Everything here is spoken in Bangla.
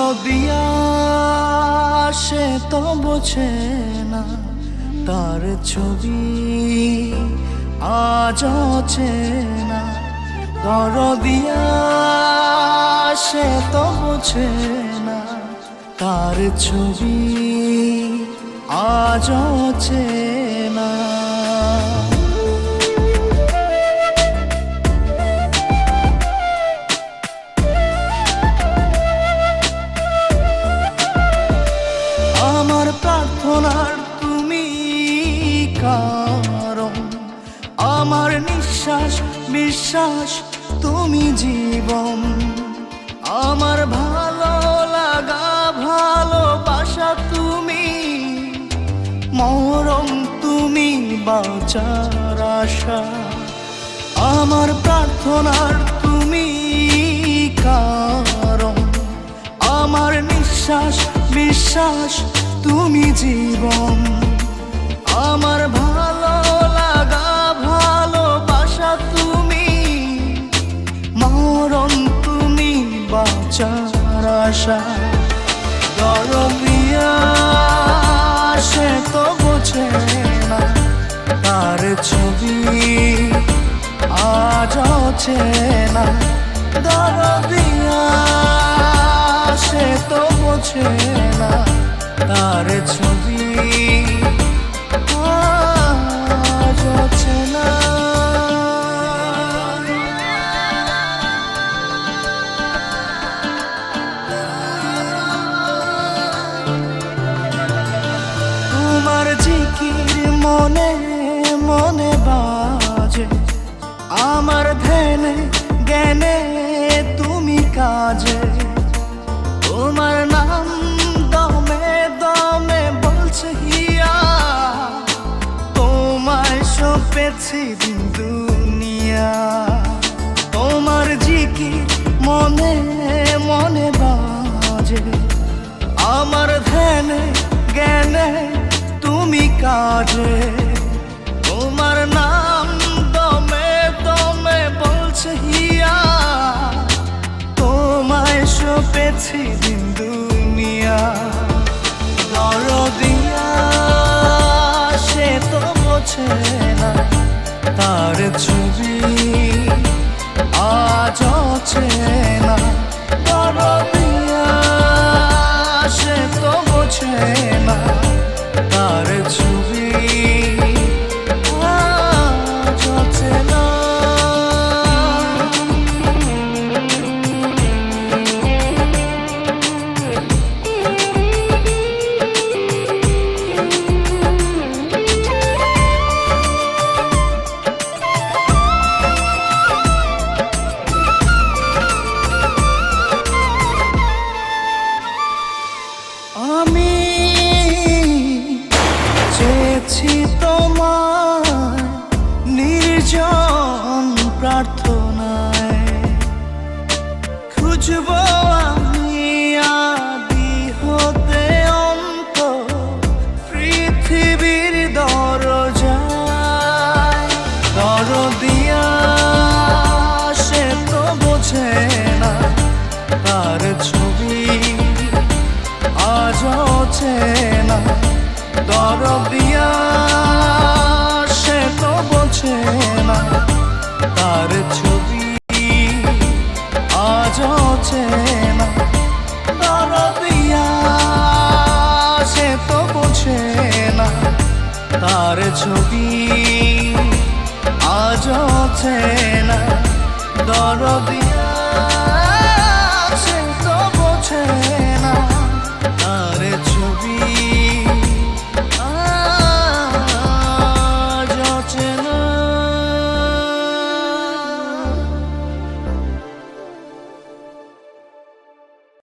দরদিয়া সে তো বোঝে না, তার ছবি আজ চেনা। দরদিয়া সে তো বোঝে না, তার ছবি আজ চেনা। আমার প্রার্থনার তুমি কারণ, আমার নিঃশ্বাস বিশ্বাস তুমি জীবন। আমার ভালো লাগা ভালোবাসা তুমি, মরণ তুমি বাঁচার আশা। আমার প্রার্থনার তুমি কারণ, আমার নিঃশ্বাস বিশ্বাস তুমি জীবন। আমার ভালো লাগা ভালোবাসা তুমি, মরণ তুমি বাঁচার আশা। দরদিয়া সে তো বোঝে না, তার ছবি আজ চেনা। দরদিয়া সে তো বোঝে না, তার ছবি আজ চেনা। তোমার জিকির মনে মনে বাজে, আমার ধ্যানে জ্ঞানে তুমি কাজে। তোমার নাম দমে দমে বলছে হিয়া, তোমায় সপেছি দিন দুনিয়া। তোমার জিকির মনে মনে বাজে, আমার ধ্যানে জ্ঞানে তুমি কাজে। তোমার নাম দমে দমে বলছে হিয়া, তোমায় সপেছি দিন দুনিয়া। দরদিয়া সে তো বোঝে না, তার ছবি আজ চেনা। দরদিয়া সে তো বোঝে না, তার ছবি আজ চেনা। আমি চেয়েছি তোমার নির্জন প্রার্থনায়, খুঁজব আমি আদি হতে অন্ত পৃথিবীর দরজায়। দরদিয়া সে তো বোঝে না, তার ছবি আজ চেনা। দরদিয়া সে তো বোঝে না, তার ছবি আজ চেনা। দরদিয়া সে তো বোঝে না, তার ছবি আজ চেনা। দরদিয়া